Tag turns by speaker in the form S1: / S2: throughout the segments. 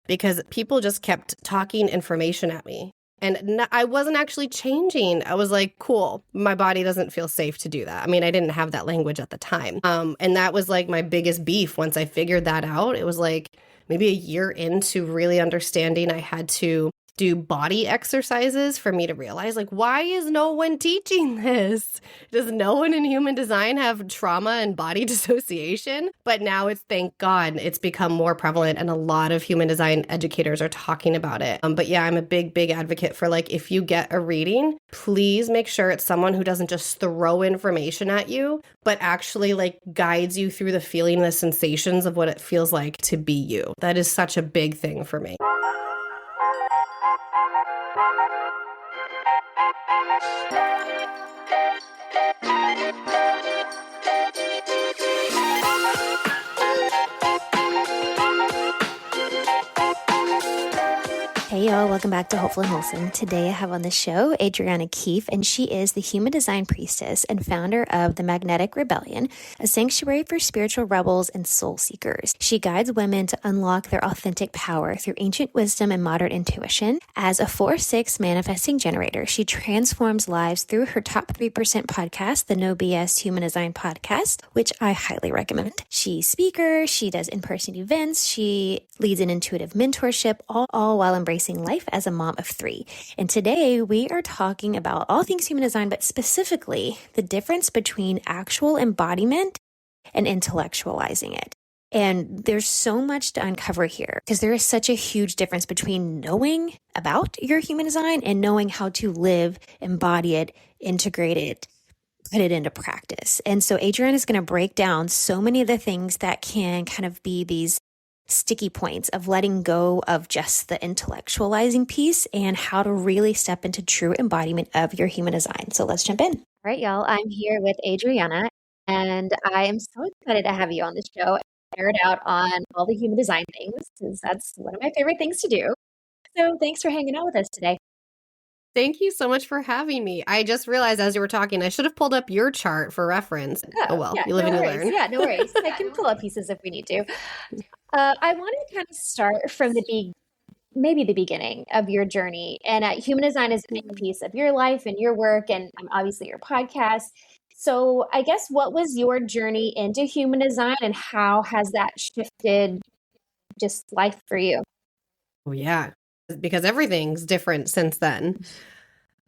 S1: because people just kept talking information at me. And I wasn't actually changing. I was like, cool, my body doesn't feel safe to do that. I mean, I didn't have that language at the time. And that was like my biggest beef once I figured that out. It was like maybe a year into really understanding I had to do body exercises for me to realize, like, why is no one teaching this? Does no one in human design have trauma and body dissociation? But now it's, thank God, it's become more prevalent and a lot of human design educators are talking about it. But yeah, I'm a big advocate for, like, if you get a reading, please make sure it's someone who doesn't just throw information at you, but actually like guides you through the feeling and the sensations of what it feels like to be you. That is such a big thing for me.
S2: Hey y'all, welcome back to Hopeful and Wholesome. Today I have on the show Adriana Keefe, and she is the Human Design Priestess and founder of The Magnetic Rebellion, a sanctuary for spiritual rebels and soul seekers. She guides women to unlock their authentic power through ancient wisdom and modern intuition. As a 4/6 manifesting generator, she transforms lives through her top 3% podcast, the No BS Human Design Podcast, which I highly recommend. She's a speaker, she does in-person events, she leads an intuitive mentorship, all while embracing life as a mom of 3. And today we are talking about all things human design, but specifically the difference between actual embodiment and intellectualizing it. And there's so much to uncover here because there is such a huge difference between knowing about your human design and knowing how to live, embody it, integrate it, put it into practice. And so Adriana is going to break down so many of the things that can kind of be these sticky points of letting go of just the intellectualizing piece and how to really step into true embodiment of your human design. So let's jump in. All right, y'all. I'm here with Adriana, and I am so excited to have you on the show. Nerd out on all the human design things because that's one of my favorite things to do. So thanks for hanging out with us today.
S1: Thank you so much for having me. I just realized as you were talking, I should have pulled up your chart for reference. Oh well,
S2: yeah,
S1: you live and you learn.
S2: Yeah, no worries. I can pull up pieces if we need to. I want to kind of start from maybe the beginning of your journey. And human design is a big piece of your life and your work and obviously your podcast. So I guess what was your journey into human design and how has that shifted just life for you?
S1: Oh, yeah, because everything's different since then.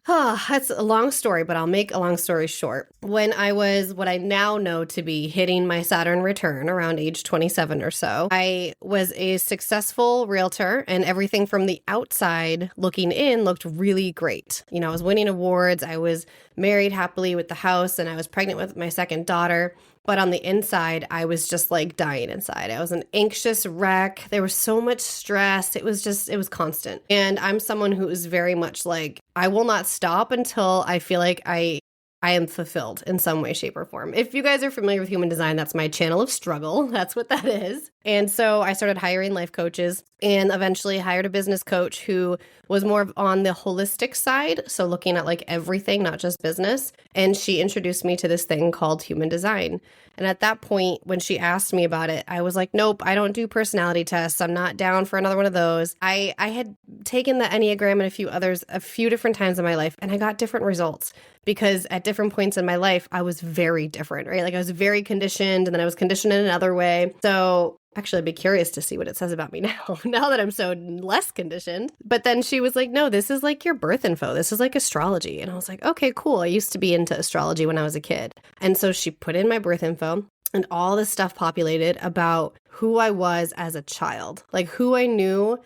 S1: That's a long story, but I'll make a long story short. When I was what I now know to be hitting my Saturn return around age 27 or so, I was a successful realtor and everything from the outside looking in looked really great. You know, I was winning awards, I was married happily with the house, and I was pregnant with my second daughter. But on the inside, I was just like dying inside. I was an anxious wreck. There was so much stress. It was constant. And I'm someone who is very much like, I will not stop until I feel like I am fulfilled in some way, shape, or form. If you guys are familiar with human design, that's my channel of struggle. That's what that is. And so I started hiring life coaches and eventually hired a business coach who was more on the holistic side. So looking at like everything, not just business. And she introduced me to this thing called human design. And at that point, when she asked me about it, I was like, nope, I don't do personality tests. I'm not down for another one of those. I had taken the Enneagram and a few others a few different times in my life, and I got different results because at different points in my life, I was very different, right? Like I was very conditioned and then I was conditioned in another way. So actually, I'd be curious to see what it says about me now that I'm so less conditioned. But then she was like, no, this is like your birth info. This is like astrology. And I was like, okay, cool. I used to be into astrology when I was a kid. And so she put in my birth info and all this stuff populated about who I was as a child, like who I knew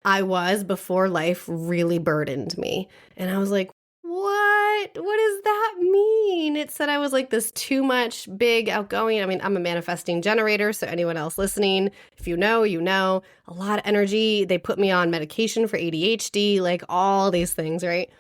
S1: I was before life really burdened me. And I was like, what does that mean? It said I was like this too much, big, outgoing. I mean, I'm a manifesting generator. So anyone else listening, if you know, a lot of energy. They put me on medication for ADHD, like all these things, right?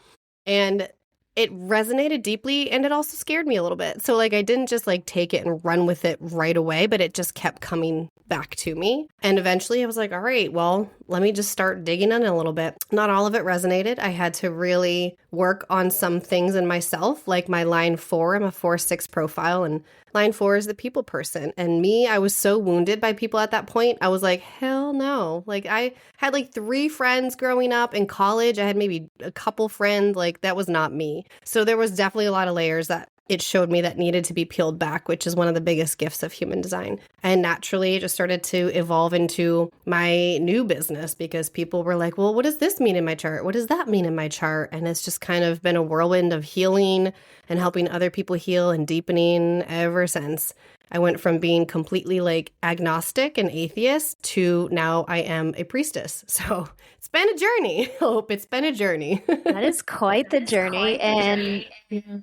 S1: And it resonated deeply and it also scared me a little bit. So like I didn't just like take it and run with it right away, but it just kept coming back to me. And eventually I was like, all right, well, let me just start digging in a little bit. Not all of it resonated. I had to really work on some things in myself, like my line 4. I'm a 4-6 profile, and line 4 is the people person. And me, I was so wounded by people at that point. I was like, hell no. Like I had like 3 friends growing up in college. I had maybe a couple friends. Like that was not me. So there was definitely a lot of layers that it showed me that needed to be peeled back, which is one of the biggest gifts of human design. And naturally, it just started to evolve into my new business because people were like, well, what does this mean in my chart? What does that mean in my chart? And it's just kind of been a whirlwind of healing and helping other people heal and deepening ever since. I went from being completely like agnostic and atheist to now I am a priestess. So it's been a journey. Hope it's been a journey.
S2: That is quite the journey and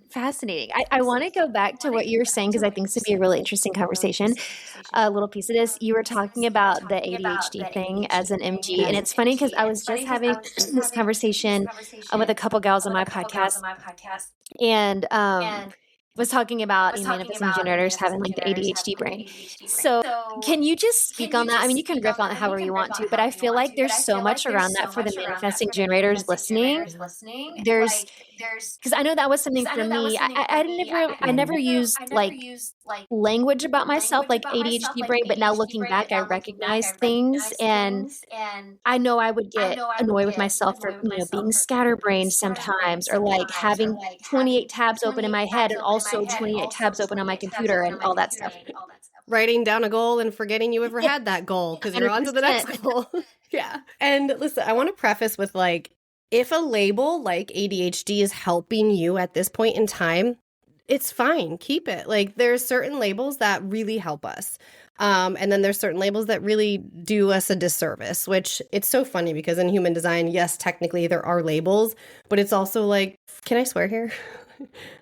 S2: fascinating. I want to go back to what you were saying because I think this would be a really interesting conversation. A little piece of this, you were talking about the ADHD thing as an MG. And it's funny because I was just having this conversation with a couple gals on my podcast and was talking about manifesting generators having like the ADHD brain. So can you just speak on that? I mean, you can riff on it however you want to, but I feel like there's so much around that for the manifesting generators listening. There's because I know that was something for me. I never used like language about myself like ADHD brain, but now looking back, I recognize things, and I know I would get annoyed with myself for being scatterbrained sometimes, or like having 28 tabs open in my head and also 28 tabs open on my computer and all that stuff.
S1: Writing down a goal and forgetting you ever had that goal because you're on to the next goal. Yeah. And listen, I want to preface with like, if a label like ADHD is helping you at this point in time, it's fine. Keep it. Like there's certain labels that really help us. And then there's certain labels that really do us a disservice, which it's so funny because in human design, yes, technically there are labels, but it's also like, can I swear here?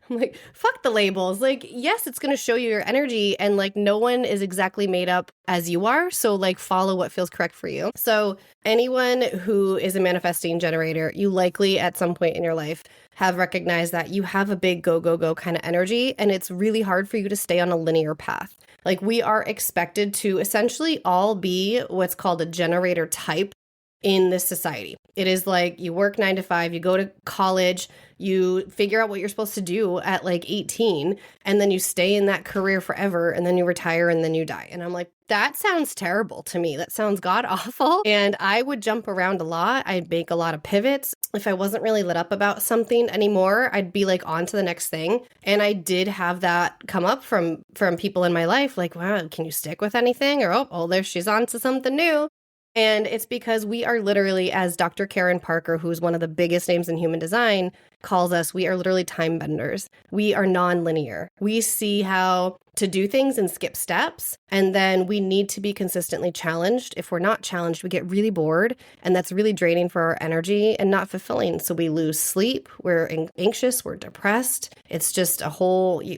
S1: I'm like, fuck the labels. Like, yes, it's going to show you your energy, and like no one is exactly made up as you are. So like follow what feels correct for you. So anyone who is a manifesting generator, you likely at some point in your life have recognized that you have a big go, go, go kind of energy, and it's really hard for you to stay on a linear path. Like we are expected to essentially all be what's called a generator type in this society. It is like you work 9 to 5, you go to college, you figure out what you're supposed to do at like 18, and then you stay in that career forever, and then you retire, and then you die. And I'm like, that sounds terrible to me. That sounds god awful. And I would jump around a lot. I'd make a lot of pivots. If I wasn't really lit up about something anymore, I'd be like on to the next thing. And I did have that come up from people in my life, like, wow, can you stick with anything? Or, oh, there she's on to something new. And it's because we are literally, as Dr. Karen Parker, who's one of the biggest names in human design, calls us, we are literally time benders. We are non-linear. We see how to do things and skip steps. And then we need to be consistently challenged. If we're not challenged, we get really bored. And that's really draining for our energy and not fulfilling. So we lose sleep. We're anxious. We're depressed. It's just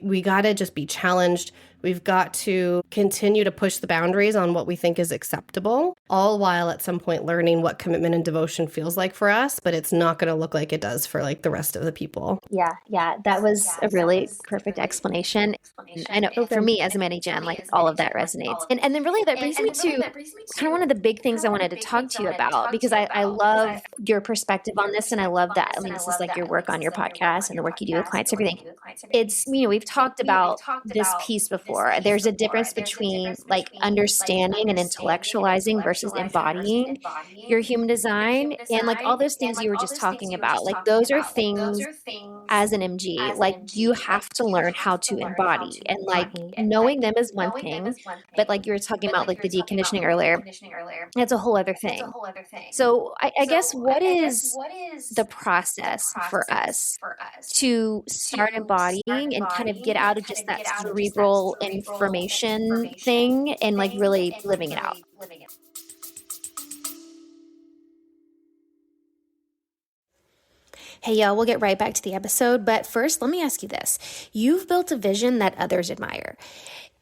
S1: we got to just be challenged. We've got to continue to push the boundaries on what we think is acceptable, all while at some point learning what commitment and devotion feels like for us, but it's not going to look like it does for like the rest of the people.
S2: Yeah, that was a really perfect explanation. I know for me as a Manny Gen, like all of that resonates. And then really that brings me to kind of one of the big things I wanted to talk to you about, because I love your perspective on this, and I love that. I mean, this is like your work on your podcast and the work you do with clients, everything. It's, we've talked about this piece before. There's a difference between like understanding and intellectualizing versus embodying your human design, and like all those things you were just talking about. Like those are things as an MG, like you have to learn how to embody, and like knowing them is one thing, but like you were talking about like the deconditioning earlier, that's a whole other thing. So I guess what is the process for us to start embodying and kind of get out of just that cerebral information thing and like really living it out? Hey, y'all, we'll get right back to the episode. But first, let me ask you this. You've built a vision that others admire,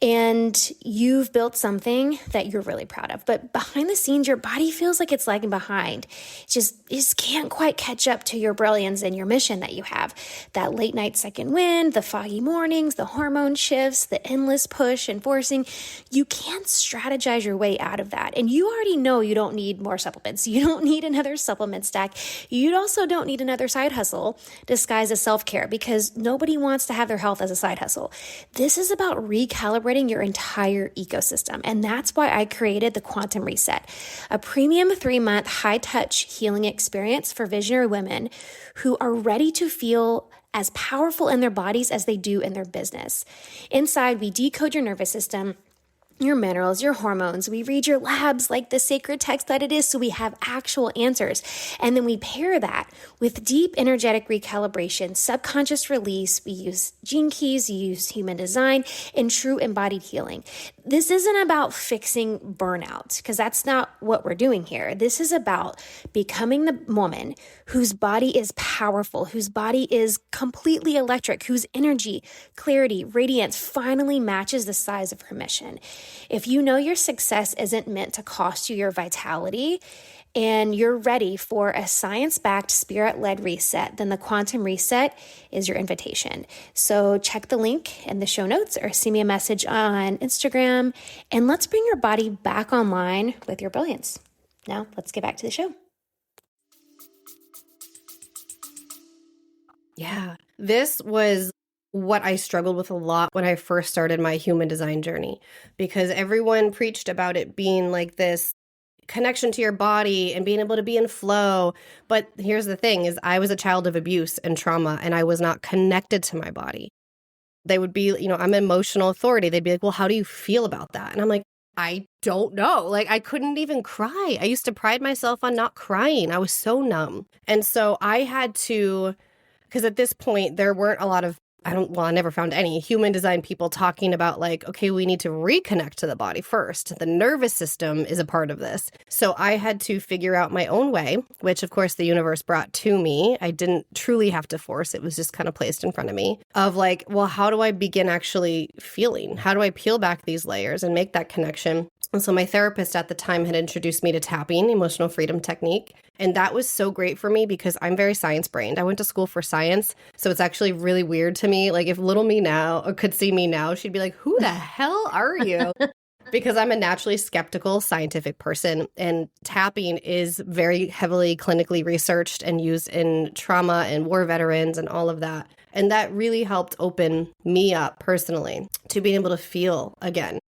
S2: and you've built something that you're really proud of. But behind the scenes, your body feels like it's lagging behind. It just can't quite catch up to your brilliance and your mission that you have. That late night second wind, the foggy mornings, the hormone shifts, the endless push and forcing. You can't strategize your way out of that. And you already know you don't need more supplements. You don't need another supplement stack. You also don't need another side hustle disguised as self-care, because nobody wants to have their health as a side hustle. This is about recalibrating your entire ecosystem. And that's why I created the Quantum Reset, a premium 3-month high-touch healing experience for visionary women who are ready to feel as powerful in their bodies as they do in their business. Inside, we decode your nervous system, your minerals, your hormones. We read your labs like the sacred text that it is, so we have actual answers. And then we pair that with deep energetic recalibration, subconscious release. We use gene keys, use human design, and true embodied healing. This isn't about fixing burnout, because that's not what we're doing here. This is about becoming the woman whose body is powerful, whose body is completely electric, whose energy, clarity, radiance finally matches the size of her mission. If you know your success isn't meant to cost you your vitality, and you're ready for a science-backed, spirit-led reset, then the Quantum Reset is your invitation. So check the link in the show notes or send me a message on Instagram, and let's bring your body back online with your brilliance. Now, let's get back to the show.
S1: Yeah, this was what I struggled with a lot when I first started my human design journey, because everyone preached about it being like this connection to your body and being able to be in flow. But here's the thing is I was a child of abuse and trauma, and I was not connected to my body. They would be, I'm an emotional authority. They'd be like, well, how do you feel about that? And I'm like, I don't know. Like, I couldn't even cry. I used to pride myself on not crying. I was so numb. And so I had to, because at this point, there weren't a lot of, I never found any human design people talking about like, okay, we need to reconnect to the body first. The nervous system is a part of this. So I had to figure out my own way, which of course the universe brought to me. I didn't truly have to force. It was just kind of placed in front of me of like, well, how do I begin actually feeling? How do I peel back these layers and make that connection? And so my therapist at the time had introduced me to tapping, emotional freedom technique. And that was so great for me because I'm very science brained. I went to school for science. So it's actually really weird to me. Like if little me now or could see me now, she'd be like, who the hell are you? Because I'm a naturally skeptical scientific person, and tapping is very heavily clinically researched and used in trauma and war veterans and all of that. And that really helped open me up personally to being able to feel again.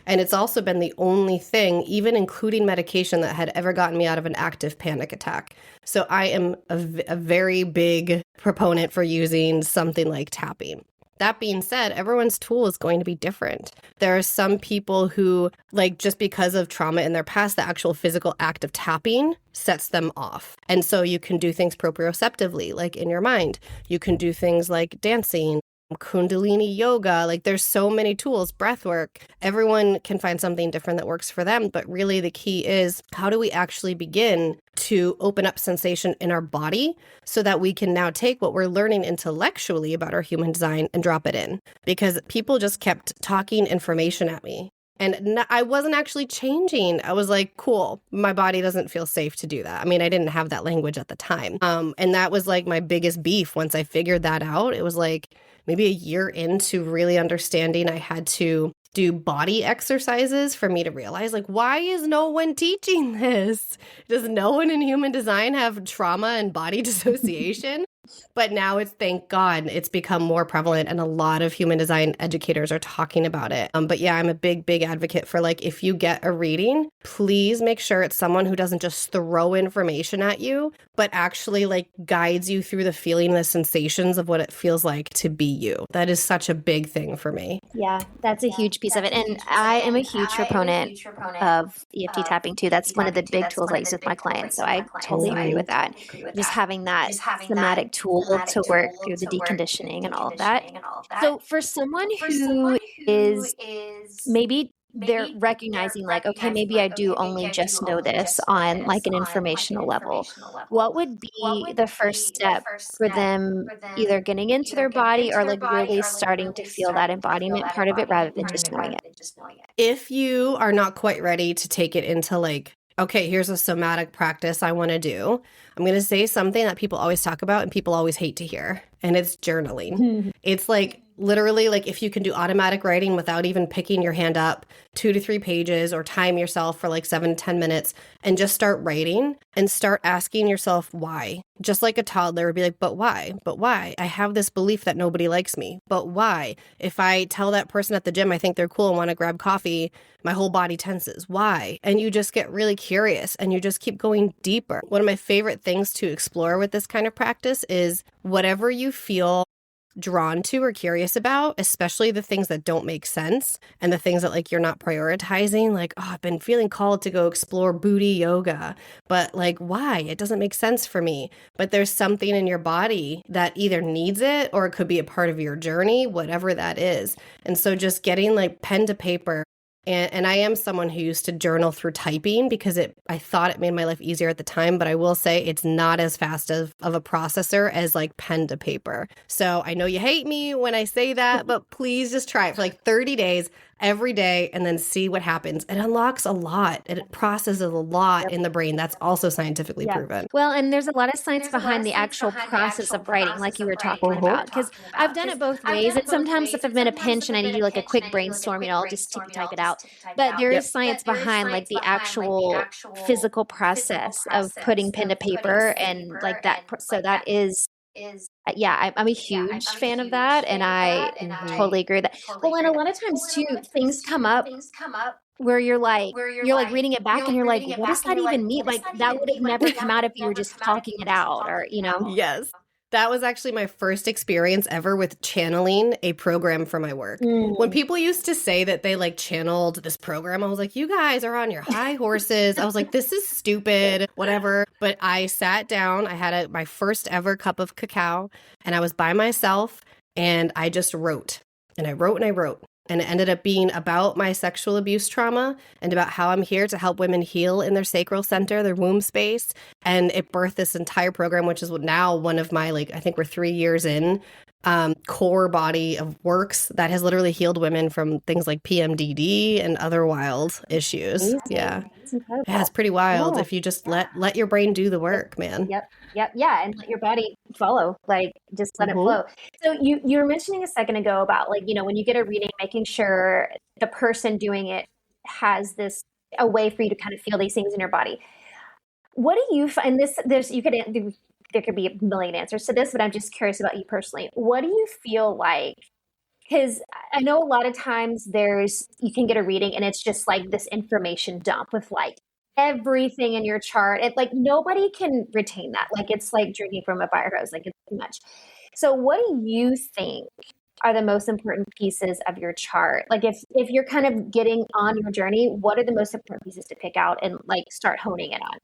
S1: And it's also been the only thing, even including medication, that had ever gotten me out of an active panic attack. So I am a very big proponent for using something like tapping. That being said, everyone's tool is going to be different. There are some people who, like, just because of trauma in their past, the actual physical act of tapping sets them off. And so you can do things proprioceptively, like in your mind. You can do things like dancing, Kundalini yoga, like there's so many tools, breath work. Everyone can find something different that works for them. But really the key is, how do we actually begin to open up sensation in our body so that we can now take what we're learning intellectually about our human design and drop it in? Because people just kept talking information at me. And I wasn't actually changing. I was like, cool, my body doesn't feel safe to do that. I mean, I didn't have that language at the time. And that was like my biggest beef. Once I figured that out, it was like maybe a year into really understanding I had to do body exercises for me to realize, like, why is no one teaching this? Does no one in human design have trauma and body dissociation? But now it's, thank God, it's become more prevalent, and a lot of human design educators are talking about it. But yeah, I'm a big advocate for, like, if you get a reading, please make sure it's someone who doesn't just throw information at you, but actually like guides you through the feeling and the sensations of what it feels like to be you. That is such a big thing for me.
S2: Yeah, that's a huge piece of it. And I am a huge proponent of EFT tapping too. That's one of the big tools I use with my clients. So I totally agree with that. Just having that somatic tool to work through the deconditioning and all of that. So for someone who is maybe they're recognizing like, okay, maybe I do only just know this on like an informational level. What would be the first step for them either getting into their body or like really starting to feel that embodiment part of it rather than just knowing it?
S1: If you are not quite ready to take it into like, okay, here's a somatic practice I want to do, I'm going to say something that people always talk about and people always hate to hear, and it's journaling. It's like literally like if you can do automatic writing without even picking your hand up, 2 to 3 pages, or time yourself for like 7 to 10 minutes and just start writing and start asking yourself why. Just like a toddler would be like, but why? But why? I have this belief that nobody likes me. But why? If I tell that person at the gym I think they're cool and want to grab coffee, my whole body tenses. Why? And you just get really curious and you just keep going deeper. One of my favorite things to explore with this kind of practice is whatever you feel drawn to or curious about, especially the things that don't make sense and the things that like you're not prioritizing, like, oh, I've been feeling called to go explore booty yoga, but like, why? It doesn't make sense for me. But there's something in your body that either needs it or it could be a part of your journey, whatever that is. And so just getting like pen to paper. And I am someone who used to journal through typing because I thought it made my life easier at the time, but I will say it's not as fast of a processor as like pen to paper. So I know you hate me when I say that, but please just try it for like 30 days every day and then see what happens. It unlocks a lot. It processes a lot in the brain. That's also scientifically proven.
S2: Well, and there's a lot of science behind the actual process of writing, like you were talking about, because I've done it both ways. And sometimes if I'm in a pinch and I need to do like a quick brainstorm, I'll just tippy type it out. But there is science behind like the actual physical process of putting pen to paper and like that. So that is, yeah, I'm a huge fan of that. And I totally agree with that. Well, and a lot of times too, things come up where you're like reading it back and you're like, what does that even mean? Like that would have never come out if you were just talking it out or,
S1: Yes. That was actually my first experience ever with channeling a program for my work. When people used to say that they like channeled this program, I was like, you guys are on your high horses. I was like, this is stupid, whatever. But I sat down, I had my first ever cup of cacao and I was by myself and I just wrote and I wrote and I wrote. And it ended up being about my sexual abuse trauma and about how I'm here to help women heal in their sacral center, their womb space. And it birthed this entire program, which is now one of my, like, I think we're 3 years in, core body of works that has literally healed women from things like PMDD and other wild issues.
S2: Amazing.
S1: Yeah.
S2: It's incredible.
S1: Yeah, it's pretty wild
S2: Yeah.
S1: if you just let your brain do the work, man.
S2: Yep. Yeah. And let your body follow, like just let it flow. So you were mentioning a second ago about like, when you get a reading, making sure the person doing it has a way for you to kind of feel these things in your body. What do you find there could be a million answers to this, but I'm just curious about you personally. What do you feel like? Because I know a lot of times you can get a reading and it's just like this information dump with like everything in your chart. It like nobody can retain that. Like it's like drinking from a fire hose. Like it's too much. So what do you think are the most important pieces of your chart? Like if you're kind of getting on your journey, what are the most important pieces to pick out and like start honing it on?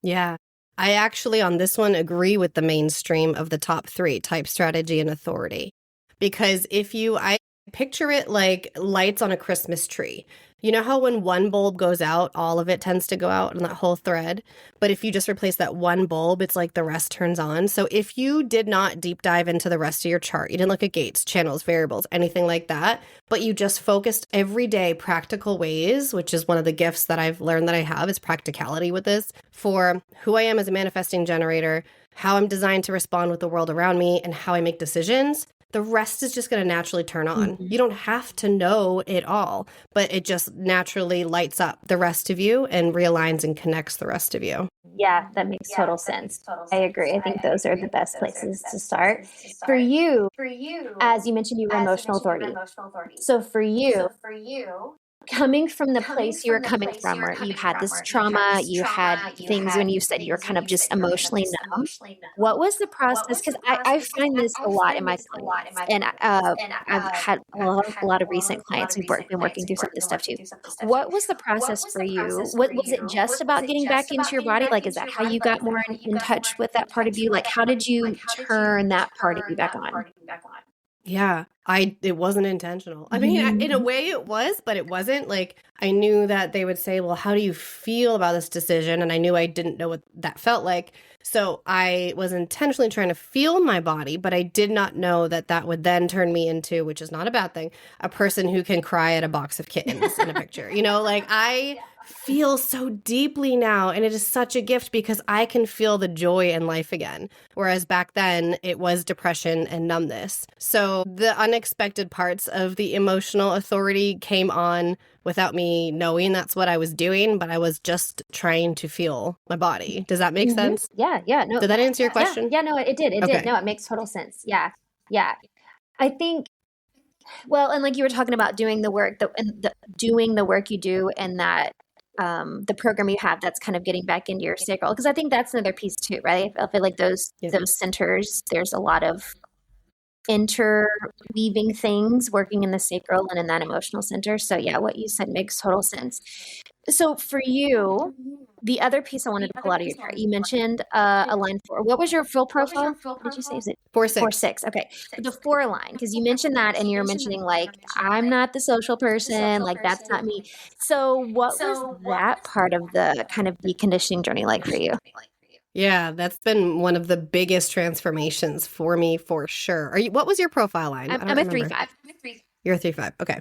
S1: Yeah. I actually on this one agree with the mainstream of the top 3, type, strategy, and authority. Because I picture it like lights on a Christmas tree. You know how when one bulb goes out, all of it tends to go out in that whole thread? But if you just replace that one bulb, it's like the rest turns on. So if you did not deep dive into the rest of your chart, you didn't look at gates, channels, variables, anything like that, but you just focused everyday practical ways, which is one of the gifts that I've learned that I have is practicality with this, for who I am as a manifesting generator, how I'm designed to respond with the world around me, and how I make decisions. The rest is just going to naturally turn on. You don't have to know it all, but it just naturally lights up the rest of you and realigns and connects the rest of you.
S2: Yeah, that makes total sense. I agree. I think those are the best places to start. For you, as you mentioned, you were emotional authority. So for you, coming from the place you were coming from, where you had this trauma, you had things when you said you were kind of just emotionally numb. What was the process? Because I find this a lot in my clients, and I've had a lot of recent clients who've been working through some of this stuff too. What was the process for you? What was it just about getting back into your body? Like, is that how you got more in touch with that part of you? Like, how did you turn that part of you back on?
S1: Yeah, it wasn't intentional. I mean, in a way it was, but it wasn't. Like, I knew that they would say, well, how do you feel about this decision? And I knew I didn't know what that felt like. So I was intentionally trying to feel my body, but I did not know that that would then turn me into, which is not a bad thing, a person who can cry at a box of kittens in a picture. You know, like I feel so deeply now, and it is such a gift because I can feel the joy in life again. Whereas back then it was depression and numbness. So the unexpected parts of the emotional authority came on without me knowing that's what I was doing, but I was just trying to feel my body. Does that make sense?
S2: Yeah. No.
S1: Did that answer your question?
S2: Yeah. No, it did. It did.
S1: Okay.
S2: No, it makes total sense. Yeah. I think. Well, and like you were talking about doing the work, doing the work you do, and that the program you have that's kind of getting back into your sacral, because I think that's another piece too, right? I feel like those centers, there's a lot of interweaving things working in the sacral and in that emotional center. So yeah, what you said makes total sense. So for you, the other piece I wanted to pull out of your chart, you mentioned a line 4. What was your full profile? What did you say? Is it
S1: 4-6?
S2: 4-6. Okay. The 4 line, because you mentioned that and you were mentioning like, I'm not the social person, like that's not me. So what was that part of the kind of deconditioning journey like for you?
S1: Yeah, that's been one of the biggest transformations for me, for sure. What was your profile line?
S2: I'm a 3-5.
S1: You're a 3-5. Okay.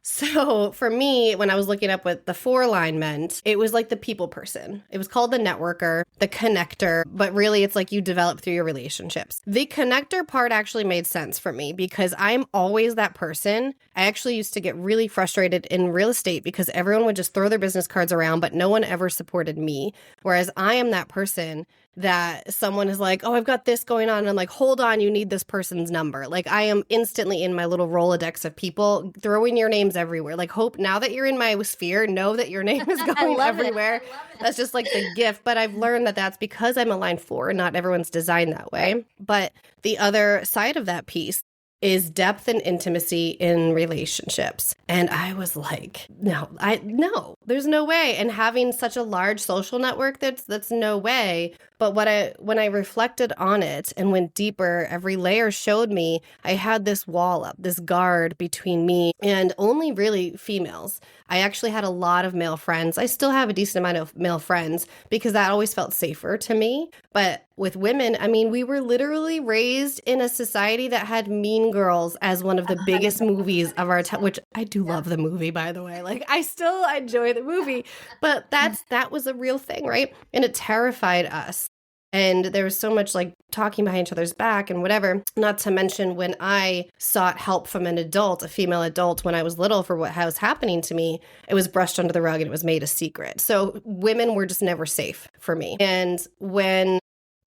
S1: So for me, when I was looking up what the 4 line meant, it was like the people person. It was called the networker, the connector, but really it's like you develop through your relationships. The connector part actually made sense for me because I'm always that person. I actually used to get really frustrated in real estate because everyone would just throw their business cards around, but no one ever supported me. Whereas I am that person that someone is like, oh, I've got this going on. And I'm like, hold on, you need this person's number. Like I am instantly in my little Rolodex of people throwing your names everywhere. Like, hope now that you're in my sphere, know that your name is going everywhere. That's just like the gift. But I've learned that that's because I'm a line 4. Not everyone's designed that way. But the other side of that piece is depth and intimacy in relationships. And I was like, no, there's no way. And having such a large social network, that's no way. But when I reflected on it and went deeper, every layer showed me I had this wall up, this guard between me and only really females. I actually had a lot of male friends. I still have a decent amount of male friends because that always felt safer to me. But with women, I mean, we were literally raised in a society that had Mean Girls as one of the biggest movies of our time, which I do love the movie, by the way. Like, I still enjoy the movie, but that was a real thing, right? And it terrified us. And there was so much like talking behind each other's back and whatever, not to mention when I sought help from an adult, a female adult, when I was little for what was happening to me, it was brushed under the rug and it was made a secret. So women were just never safe for me. And when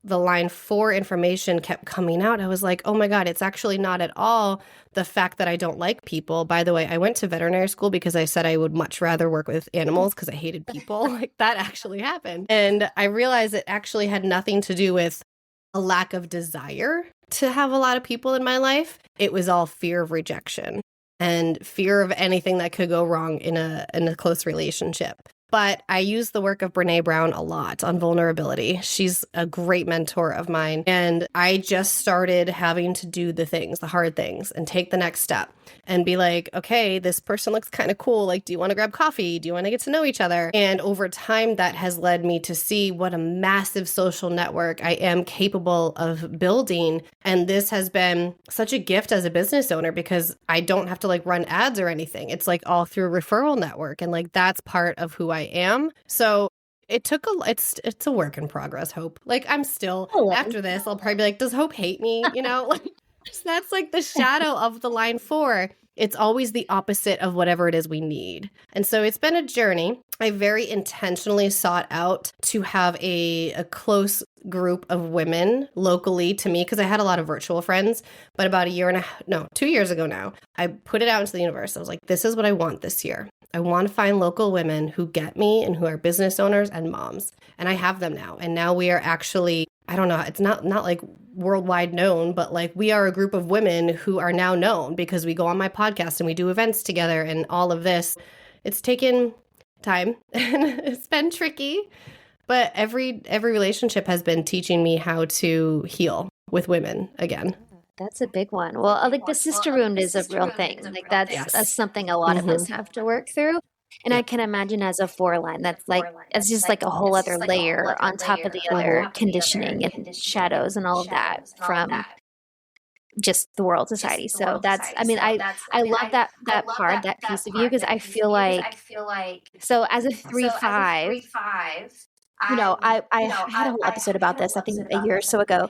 S1: the line 4 information kept coming out, I was like, oh my God, it's actually not at all the fact that I don't like people. By the way, I went to veterinary school because I said I would much rather work with animals because I hated people. Like that actually happened. And I realized it actually had nothing to do with a lack of desire to have a lot of people in my life. It was all fear of rejection and fear of anything that could go wrong in a close relationship. But I use the work of Brené Brown a lot on vulnerability. She's a great mentor of mine. And I just started having to do the things, the hard things, and take the next step and be like, okay, this person looks kind of cool. Like, do you want to grab coffee? Do you want to get to know each other? And over time, that has led me to see what a massive social network I am capable of building. And this has been such a gift as a business owner because I don't have to like run ads or anything. It's like all through a referral network. And like, that's part of who I am. So it's a work in progress, Hope. Like I'm still, after this, I'll probably be like, does Hope hate me? You know, like that's like the shadow of the line 4. It's always the opposite of whatever it is we need. And so it's been a journey. I very intentionally sought out to have a close group of women locally to me because I had a lot of virtual friends. But about 2 years ago now, I put it out into the universe. I was like, this is what I want this year. I want to find local women who get me and who are business owners and moms. And I have them now. And now we are actually, I don't know, it's not like worldwide known, but like we are a group of women who are now known because we go on my podcast and we do events together and all of this. It's taken time and it's been tricky, but every relationship has been teaching me how to heal with women again.
S2: That's a big one. Well, like the sister wound is a real thing. Like that's
S1: Yes.
S2: something a lot of us
S1: Mm-hmm.
S2: have to work through. And I
S1: Yep.
S2: can imagine as a four line, that's like it's just like a whole other layer on top of the other conditioning and shadows and all of that from just the world society. So that's I mean, I love that part, that piece of you, because I feel like so as a 3-5, I had a whole episode about this, I think a year or so ago.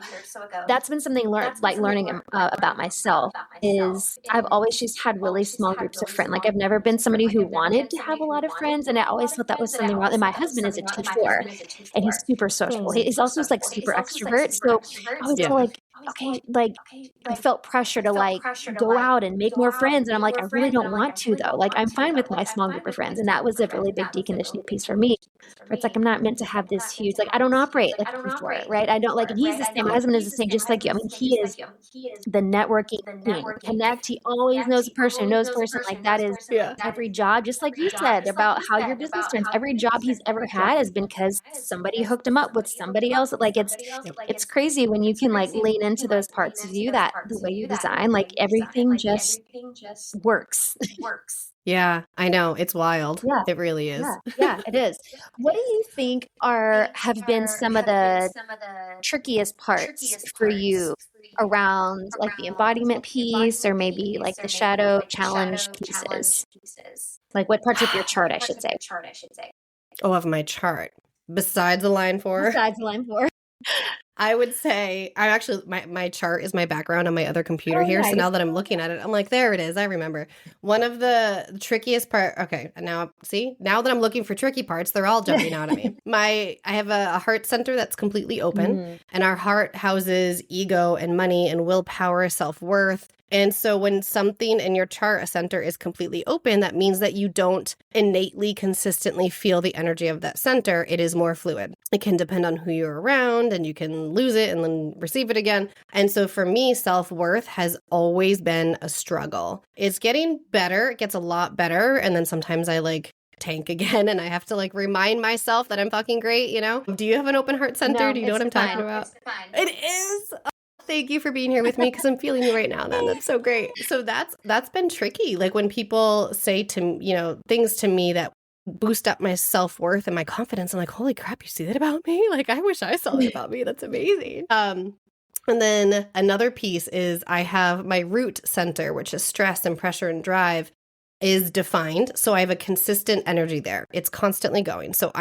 S2: That's been something learning about myself is I've always just had really small groups of friends. Like I've never been somebody who wanted to have a lot of friends, and I always thought that was something wrong. And my husband is a 2-4, and he's super sociable.
S1: Oh.
S2: He's also like super extrovert. So I always feel
S1: Yeah.
S2: like, okay, like I felt pressure to like go out and make more friends. And I'm like, I really don't want to though. Like I'm fine with my small group of friends. And that was a really big deconditioning piece for me. Where it's like I'm not meant to have this huge, like I don't operate like a 2-4, right? I don't like, and he's the same. My husband is the same, just like you. I mean, he is the networking king. Connect. He always knows a person who knows a person. Like that is
S1: Yeah.
S2: every job, just like you said about how your business turns. Every job he's ever had has been because somebody hooked him up with somebody else. Like it's crazy when you can like lean into those parts of you that the way you design, like everything just works.
S1: Yeah, I know. It's wild.
S2: Yeah.
S1: It really is.
S2: Yeah, it is. What do you think have been some of the trickiest parts for you around like the embodiment piece or maybe like the shadow challenge pieces? Like what parts of your chart, I should say.
S1: Oh, of my chart. Besides the line 4.
S2: Besides line 4.
S1: I would say I actually my chart is my background on my other computer here.
S2: Nice.
S1: So now that I'm looking at it, I'm like, there it is. I remember. One of the trickiest part. Okay, and now that I'm looking for tricky parts, they're all jumping out at me. I have a heart center that's completely open, and our heart houses ego and money and willpower, self-worth. And so when something in your chart, a center is completely open, that means that you don't innately consistently feel the energy of that center. It is more fluid. It can depend on who you're around, and you can lose it and then receive it again. And so for me, self-worth has always been a struggle. It's getting better. It gets a lot better. And then sometimes I like tank again and I have to like remind myself that I'm fucking great, you know? Do you have an open heart center?
S2: No,
S1: Do you know what I'm talking about? It is. Thank you for being here with me because I'm feeling you right now, then. That's so great. So that's been tricky. Like when people say to things to me that boost up my self-worth and my confidence, I'm like, holy crap, you see that about me? Like I wish I saw that about me. That's amazing. And then another piece is I have my root center, which is stress and pressure and drive, is defined. So I have a consistent energy there. It's constantly going. So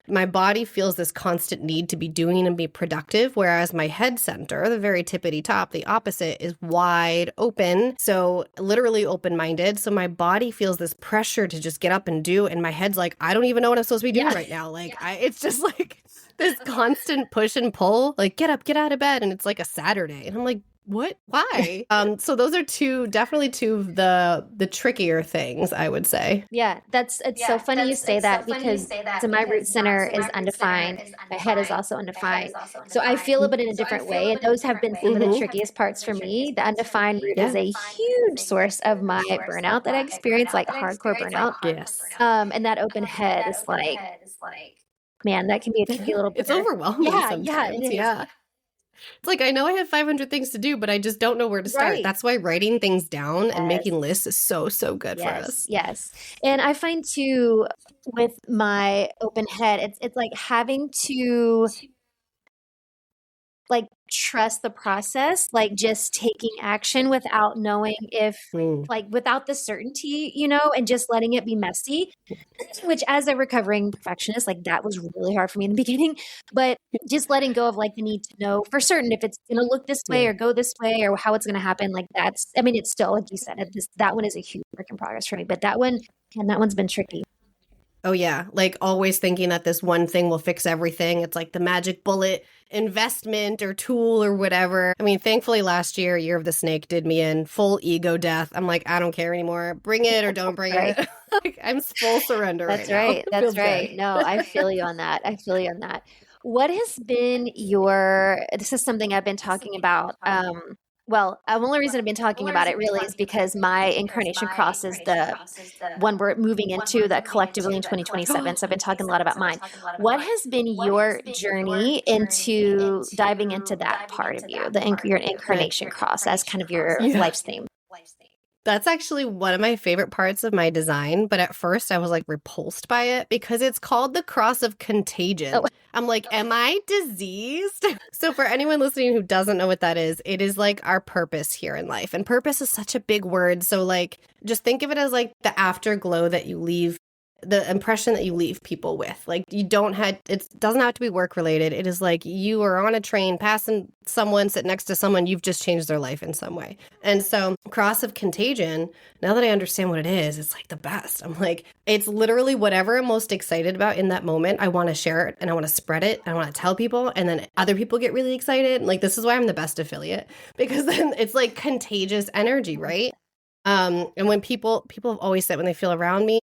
S1: my body feels this constant need to be doing and be productive, whereas my head center, the very tippity top, the opposite, is wide open. So literally open-minded. So my body feels this pressure to just get up and do. And my head's like, I don't even know what I'm supposed to be doing right now. Like it's just like this constant push and pull, like get up, get out of bed. And it's like a Saturday. And I'm like, what? Why? So those are definitely two of the trickier things, I would say.
S2: Yeah, it's so funny you say that because so my root center is undefined. My head is also undefined. So I feel it in a different way. And those have been some of the trickiest parts for me. The undefined root is a huge source of my burnout that I experience, like hardcore burnout.
S1: Yes.
S2: And that open head is like, man, that can be a tricky little bit.
S1: It's overwhelming sometimes.
S2: Yeah, it is.
S1: Yeah. It's like, I know I have 500 things to do, but I just don't know where to start.
S2: Right.
S1: That's why writing things down and making lists is so, so good for us.
S2: Yes. And I find too, with my open head, it's like having to like trust the process, like just taking action without knowing if like without the certainty, and just letting it be messy, which as a recovering perfectionist, like that was really hard for me in the beginning, but just letting go of like the need to know for certain if it's going to look this way or go this way or how it's going to happen. Like it's still, like you said, that one is a huge work in progress for me, but that one's been tricky.
S1: Oh yeah. Like always thinking that this one thing will fix everything. It's like the magic bullet investment or tool or whatever. I mean, thankfully last year of the snake did me in full ego death. I'm like, I don't care anymore. Bring it or don't bring it. Like I'm full surrender.
S2: That's
S1: right.
S2: That's right. Good. No, I feel you on that. What has been this is something I've been talking about Well, the only reason I've been talking about it really is because my incarnation cross is the one we're moving into, the collectively in 2027. So I've been talking a lot about mine. What has been your journey into diving into that part of you, your incarnation cross as kind of your
S1: Yeah.
S2: life's theme?
S1: That's actually one of my favorite parts of my design, but at first I was like repulsed by it because it's called the cross of contagion.
S2: Oh.
S1: I'm like, am I diseased? So for anyone listening who doesn't know what that is, it is like our purpose here in life. And purpose is such a big word. So like, just think of it as like the afterglow that you leave, the impression that you leave people with. Like it doesn't have to be work related. It is like you are on a train passing someone, sit next to someone, you've just changed their life in some way. And so cross of contagion, now that I understand what it is, it's like the best. I'm like, it's literally whatever I'm most excited about in that moment. I want to share it and I want to spread it. And I want to tell people, and then other people get really excited. Like this is why I'm the best affiliate, because then it's like contagious energy, right? And when people have always said when they feel around me,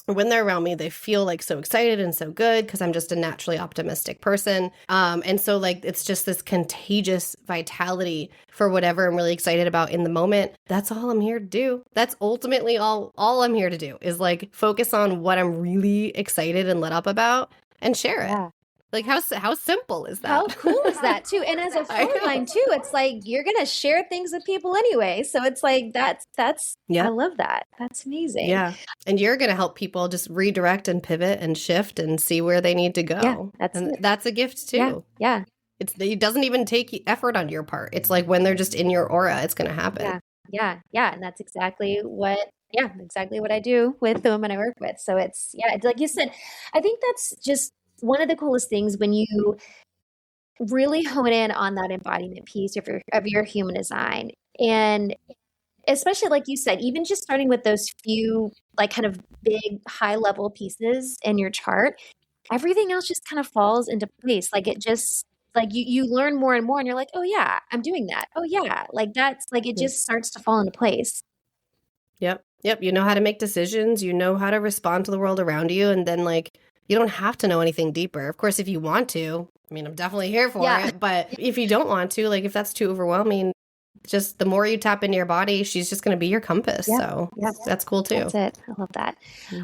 S1: when they're around me, they feel like so excited and so good because I'm just a naturally optimistic person. And so like, it's just this contagious vitality for whatever I'm really excited about in the moment. That's all I'm here to do. That's ultimately all I'm here to do is like focus on what I'm really excited and lit up about and share it.
S2: Yeah.
S1: Like how simple is that?
S2: How cool is that too? And as a phone line too, it's like you're gonna share things with people anyway. So it's like that's
S1: Yeah.
S2: I love that. That's amazing.
S1: Yeah. And you're gonna help people just redirect and pivot and shift and see where they need to go.
S2: Yeah,
S1: that's a gift too.
S2: Yeah.
S1: It doesn't even take effort on your part. It's like when they're just in your aura, it's gonna happen.
S2: Yeah. And that's exactly what I do with the women I work with. So it's like you said, I think that's just one of the coolest things when you really hone in on that embodiment piece of your human design. And especially like you said, even just starting with those few like kind of big high level pieces in your chart, everything else just kind of falls into place. Like it just like you learn more and more and you're like, oh yeah, I'm doing that. Oh yeah. Like that's like it just starts to fall into place.
S1: Yep. You know how to make decisions. You know how to respond to the world around you. And then like, you don't have to know anything deeper. Of course, if you want to, I mean, I'm definitely here for it. But if you don't want to, like if that's too overwhelming, just the more you tap into your body, she's just going to be your compass. So that's cool too.
S2: That's it. I love that.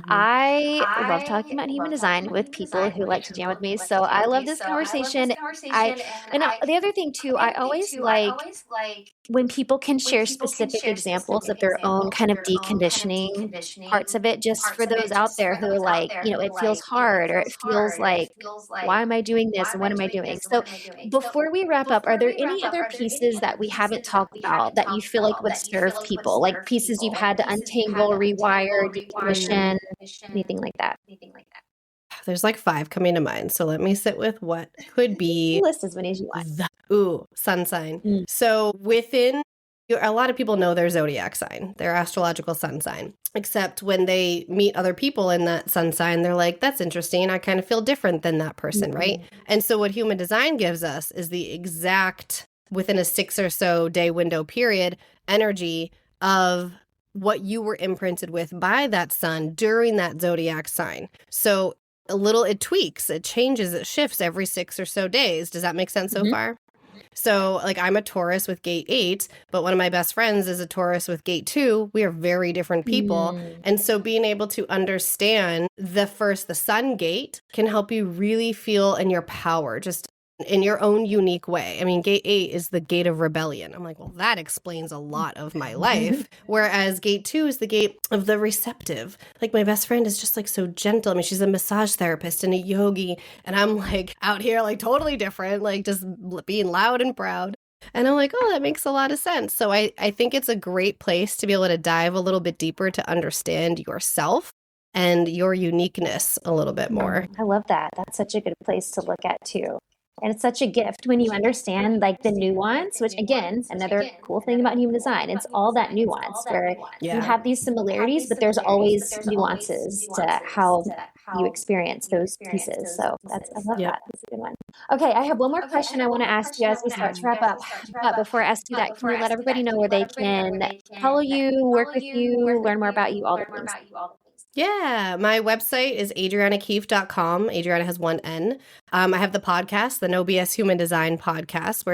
S2: I love talking about human design with people who like to jam with me. So I love this conversation. And the other thing too, I always like when people can share specific examples of their own kind of deconditioning parts of it, just for those out there who are like, it feels hard or it feels like, why am I doing this and what am I doing? So before we wrap up, are there any other pieces that we haven't talked about that you feel like would serve people, like pieces you've had to untangle, rewire, decommission, anything like that?
S1: There's like 5 coming to mind. So let me sit with what could be.
S2: List as many as you want.
S1: Sun sign. So within, a lot of people know their zodiac sign, their astrological sun sign, except when they meet other people in that sun sign, they're like, that's interesting. I kind of feel different than that person, right? And so what human design gives us is the exact, within a 6 or so day window period, energy of what you were imprinted with by that sun during that zodiac sign. So it tweaks, it changes, it shifts every 6 or so days. Does that make sense so far? So like I'm a Taurus with gate 8, but one of my best friends is a Taurus with gate 2. We are very different people. And so being able to understand the sun gate can help you really feel in your power, just in your own unique way. I mean, gate 8 is the gate of rebellion. I'm like, well, that explains a lot of my life. Whereas gate 2 is the gate of the receptive. Like my best friend is just like so gentle. I mean, she's a massage therapist and a yogi. And I'm like out here like totally different, like just being loud and proud. And I'm like, oh, that makes a lot of sense. So I think it's a great place to be able to dive a little bit deeper to understand yourself and your uniqueness a little bit more.
S2: I love that. That's such a good place to look at too. And it's such a gift when you understand like the nuance, which again, another cool thing about human design, it's all that nuance where you have these similarities, but there's always nuances to how you experience those pieces. So I love that. That's a good one. Okay. I have one more question I want to ask you as we start to wrap up. But before I ask you that, can you let everybody know where they can follow you, work with you, learn more about you, all the things?
S1: Yeah, my website is adrianakeefe.com. Adriana has one N. I have the podcast, the No BS Human Design podcast,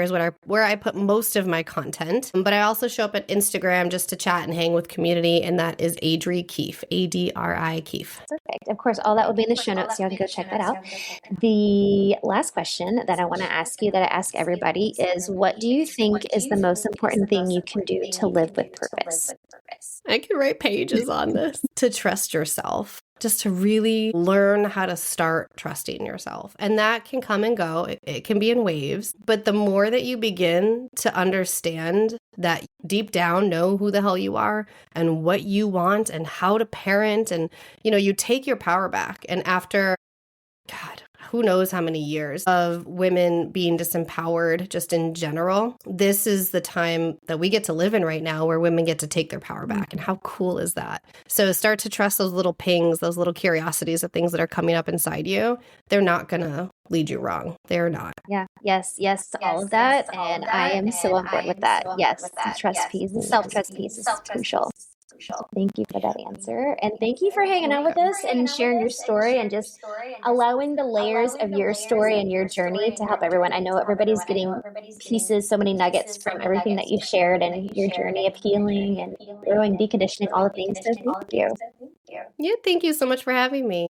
S1: where I put most of my content. But I also show up at Instagram just to chat and hang with community, and that is Adri Keefe, ADRI Keefe.
S2: Perfect. Of course, all that will be in the show notes, so y'all can go check that out. The last question that I want to ask you, that I ask everybody, is what do you think is the most important thing you can do to live with purpose?
S1: I could write pages on this. To trust yourself, just to really learn how to start trusting yourself. And that can come and go. It can be in waves. But the more that you begin to understand that deep down, know who the hell you are and what you want and how to parent, and, you take your power back. And after, God, who knows how many years of women being disempowered just in general, this is the time that we get to live in right now where women get to take their power back. And how cool is that? So start to trust those little pings, those little curiosities of things that are coming up inside you. They're not going to lead you wrong. They're not.
S2: Yeah. Yes to all of that. And I am so on board with that. Yes. The trust piece, the self-trust piece is crucial. Thank you for that answer. And thank you for hanging out with us and sharing your story and just allowing the layers of your story and your journey to help everyone. I know everybody's getting pieces, so many nuggets from everything that you've shared and your journey of healing and growing, deconditioning, all the things. So thank you.
S1: Yeah, thank you so much for having me.